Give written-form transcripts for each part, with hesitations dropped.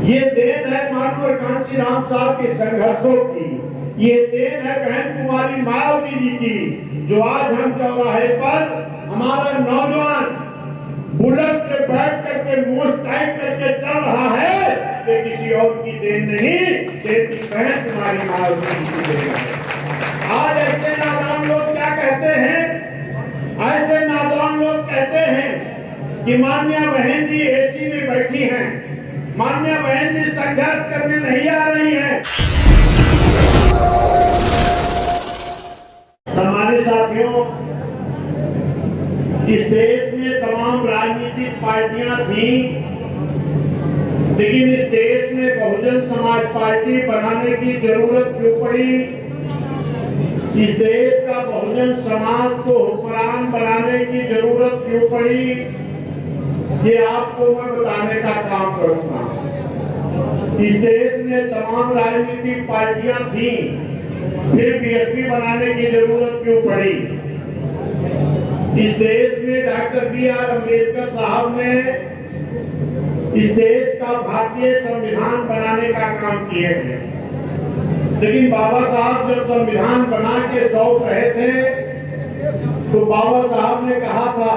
ये देन है मानवर कांशीराम साहब के संघर्षों की, ये देन है बहन कुमारी मायावती जी की, जो आज हम चौराहे पर हमारा नौजवान बुलेट पे बैठ करके मोस्ट टाइट करके चल रहा है, ये किसी और की देन नहीं, सिर्फ बहन कुमारी मायावती जी की देन है। आज ऐसे नादान लोग क्या कहते हैं, ऐसे नादान लोग कहते हैं कि मान्या बहन जी एसी में बैठी हैं, मान्या बहन जी संघर्ष करने नहीं आ रही हैं। हमारे साथियों, इस देश में तमाम राजनीतिक पार्टियां थी, लेकिन इस देश में बहुजन समाज पार्टी बनाने की जरूरत क्यों पड़ी? इस देश का बहुजन समाज को हुक्मरान बनाने की जरूरत क्यों पड़ी? ये आपको मैं बताने का काम करूंगा। इस देश में तमाम राजनीतिक पार्टियां थी, फिर बीएसपी बनाने की जरूरत क्यों पड़ी? इस देश में डॉक्टर बी.आर. अम्बेडकर साहब ने इस देश का भारतीय संविधान बनाने का काम किए हैं, लेकिन बाबा साहब जब संविधान बना के सौंप रहे थे तो बाबा साहब ने कहा था,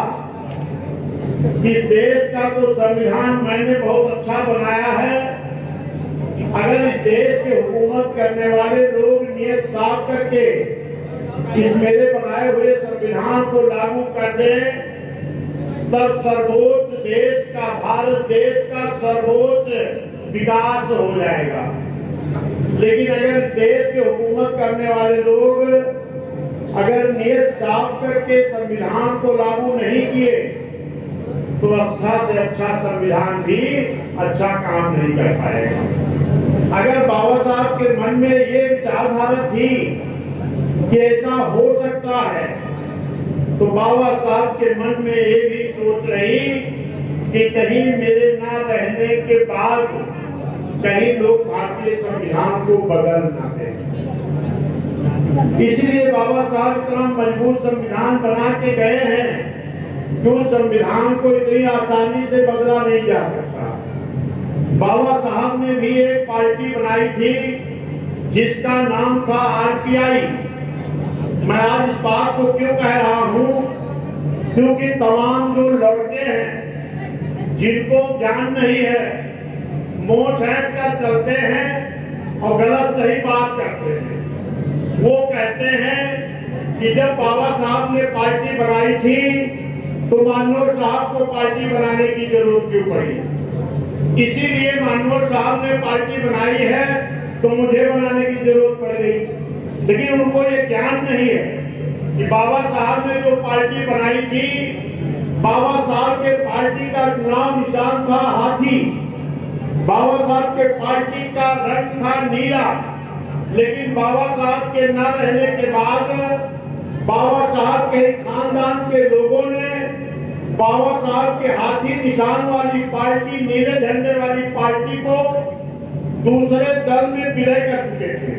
इस देश का तो संविधान मैंने बहुत अच्छा बनाया है, अगर इस देश के हुकूमत करने वाले लोग नियत साफ करके इस मेरे बनाए हुए संविधान को लागू कर दें, तब सर्वोच्च देश का, भारत देश का सर्वोच्च विकास हो जाएगा। लेकिन अगर इस देश के हुकूमत करने वाले लोग अगर नियत साफ करके संविधान को लागू नहीं किए तो अच्छा से अच्छा संविधान भी अच्छा काम नहीं कर पाएगा। अगर बाबा साहब के मन में ये विचारधारा थी कि ऐसा हो सकता है, तो बाबा साहब के मन में ये भी सोच रही कि कहीं मेरे ना रहने के बाद कहीं लोग भारतीय संविधान को बदल ना दें। इसलिए बाबा साहब इतना मजबूत संविधान बना के गए हैं कि उस संविधान को इतनी आसानी से बदला नहीं जा सकता। बाबा साहब ने भी एक पार्टी बनाई थी जिसका नाम था आरपीआई। मैं आज इस बात को क्यों कह रहा हूं, क्योंकि तमाम जो लड़के हैं जिनको ज्ञान नहीं है, मुंह छेड़ कर चलते हैं और गलत सही बात करते हैं, वो कहते हैं कि जब बाबा साहब ने पार्टी बनाई थी तो मनोहर साहब को पार्टी बनाने की जरूरत क्यों पड़ी? इसीलिए मनोहर साहब ने पार्टी बनाई है तो मुझे बनाने की जरूरत पड़ गई। लेकिन उनको ये ज्ञान नहीं है कि बाबा साहब ने जो पार्टी बनाई थी, बाबा साहब के पार्टी का चुनाव निशान था हाथी, बाबा साहब के पार्टी का रंग था नीला। लेकिन बाबा साहब के न रहने के बाद बाबा साहब के खानदान के लोगों ने बाबा साहब के हाथी निशान वाली पार्टी, नीले झंडे वाली पार्टी को दूसरे दल में विलय कर चुके थे।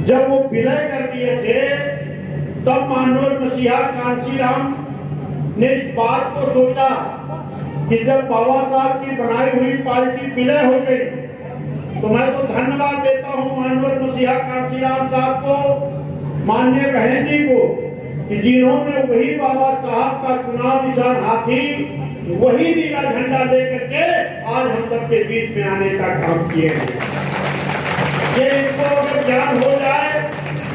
जब वो विलय कर दिए थे तब मानवर मसीहा कांशीराम ने इस बात को सोचा कि जब बाबा साहब की बनाई हुई पार्टी विलय हो गई तो मैं तो धन्यवाद देता हूं मानवर मसीहा कांशीराम साहब को, माननीय बहन जी को, कि जिन्होंने वही बाबा साहब का चुनाव निशान हाथी, वही नीला झंडा लेकर के आज हम सबके बीच में आने का काम किए हैं। ये इनको अगर ज्ञान हो जाए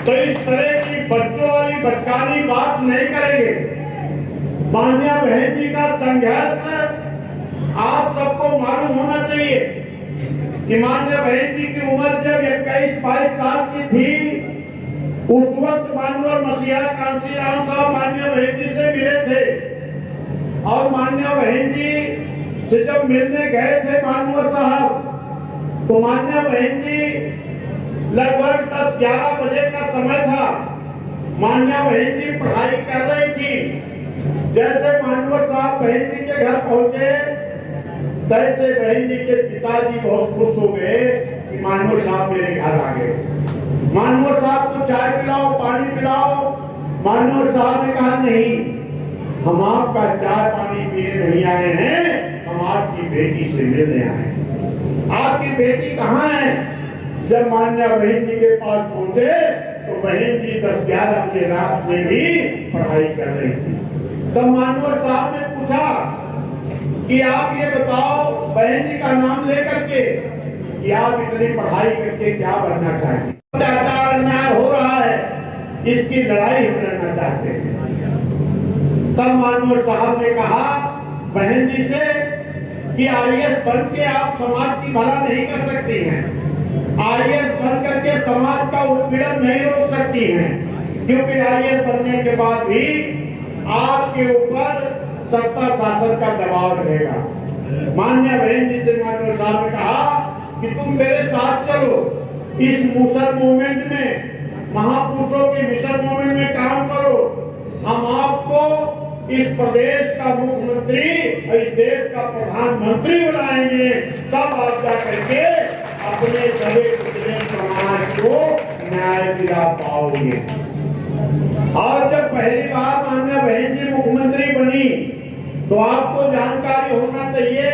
तो इस तरह की बच्चों वाली बचकानी बात नहीं करेंगे। मान्या बहन जी का संघर्ष आप सबको मालूम होना चाहिए कि मान्या बहन जी की उम्र जब 21-22 साल की थी, उस वक्त मानवर मसीहा कांशीराम साहब मान्या बहन जी से मिले थे और मान्या बहन जी से जब मिलने गए थे मानवर साहब, तो मान्या बहन जी लगभग 10-11 बजे का समय था। मान्या बहन जी पढ़ाई कर रही थी। जैसे मानवर साहब बहन जी के घर पहुंचे, तैसे बहन जी के पिताजी बहुत खुश हो गए कि मानवर साहब मेरे घर आ गए। मानवर साहब को चाय पिलाओ, पानी पिलाओ। मानवर साहब ने कहा नहीं, हम आपका चाय पानी पीने नहीं आए हैं, हम हम आपकी बेटी से मिलने आए। आपकी बेटी कहाँ है? जब मान्या बहन जी के पास पहुंचे तो बहन जी 10-11 बजे रात में भी पढ़ाई कर रही थी। तब मानवर साहब ने पूछा कि आप ये बताओ बहन जी का नाम लेकर के कि आप इतनी पढ़ाई करके क्या बनना चाहते? अत्याचार अन्याय हो रहा है, इसकी लड़ाई हम लड़ना चाहते हैं। तब मानवर साहब ने कहा बहन जी से कि आईएएस बन के आप समाज की भला नहीं कर सकती हैं, आईएएस बन करके समाज का उत्पीड़न नहीं रोक सकती हैं, क्योंकि आईएएस बनने के बाद भी आपके ऊपर सत्ता शासन का दबाव रहेगा। मान्य बहन जी से मानव साहब ने कहा कि तुम मेरे साथ चलो, इस मिशन मूवमेंट में, महापुरुषों के मिशन मूवमेंट में काम करो। हम आपको इस प्रदेश का मुख्यमंत्री और इस देश का प्रधानमंत्री बनाएंगे, तब आप जाकर के अपने दबे कुचले समाज को न्याय दिला पाओगे। और जब पहली बार मान्या बहन जी मुख्यमंत्री बनी तो आपको जानकारी होना चाहिए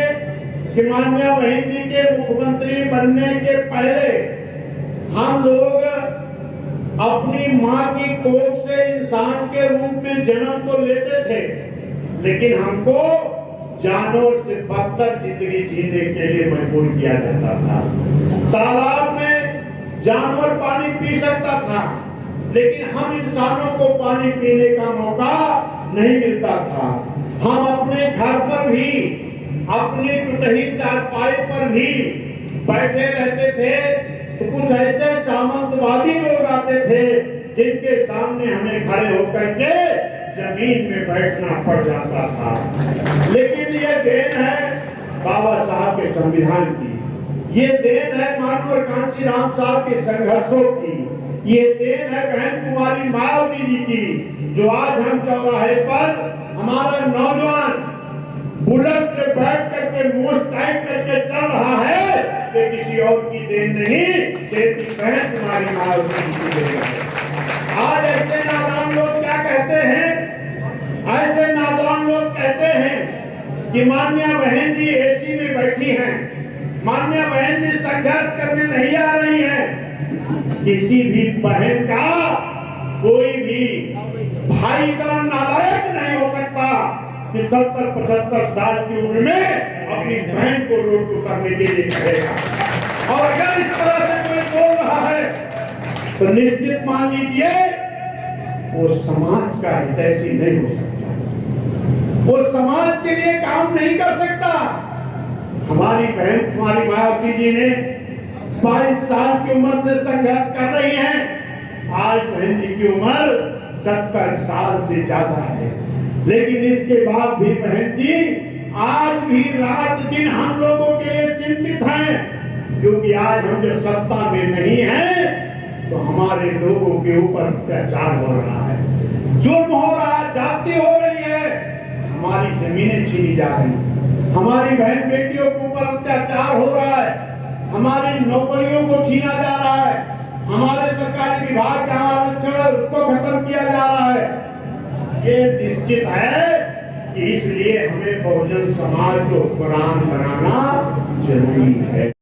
कि मान्या बहन जी के मुख्यमंत्री बनने के पहले हम लोग अपनी माँ की कोख से इंसान के रूप में जन्म तो लेते थे, लेकिन हमको जानवर से बदतर जिंदगी जीने के लिए मजबूर किया जाता था। तालाब में जानवर पानी पी सकता था, लेकिन हम इंसानों को पानी पीने का मौका नहीं मिलता था। हम अपने घर पर भी, अपनी टूटी चारपाई पर भी बैठे रहते थे तो कुछ ऐसे सामंतवादी लोग आते थे जिनके सामने हमें खड़े होकर के जमीन में बैठना पड़ जाता था। लेकिन ये देन है बाबा साहब के संविधान की, ये देन है मानवर कांशीराम साहब के संघर्षों की, ये देन है बहन कुमारी मायावती जी की, जो आज हम चौराहे पर हमारा नौजवान बुलेट पे बैठ करके मोस्ट टाइट करके चल रहा है, कि किसी और की देन नहीं, सिर्फ बहन कुमारी मायावती जी की देन है। आज ऐसे नादान लोग क्या कहते हैं? ऐसे नादान लोग कहते हैं कि मान्या बहन जी एसी में बैठी हैं, मान्या बहन जी संघर्ष करने नहीं आ रही हैं। किसी भी बहन का कोई भी भाई इतना नालायक नहीं हो सकता कि 70-75 साल की उम्र में अपनी बहन को रोड को करने के लिए कहेगा। और अगर इस तरह से कोई बोल रहा है तो निश्चित मान लीजिए वो समाज का हितैषी नहीं हो सकता, वो समाज के लिए काम नहीं कर सकता। हमारी बहन कुमारी मायावती जी ने 22 साल की उम्र से संघर्ष कर रही हैं। आज बहन जी की उम्र 70 साल से ज्यादा है, लेकिन इसके बाद भी बहन जी आज भी रात दिन हम लोगों के लिए चिंतित हैं, क्योंकि आज हम जब सत्ता में नहीं हैं तो हमारे लोगों के ऊपर अत्याचार हो रहा है, जुल्म हो रहा है, जाति हो रही है, हमारी जमीनें छीनी जा रही, हमारी बहन बेटियों के ऊपर अत्याचार हो रहा है, हमारी नौकरियों को छीना जा रहा है, हमारे सरकारी विभाग का आरक्षण है उसको खत्म किया जा रहा है। ये निश्चित है कि इसलिए हमें बहुजन समाज को हुक्मरान बनाना जरूरी है।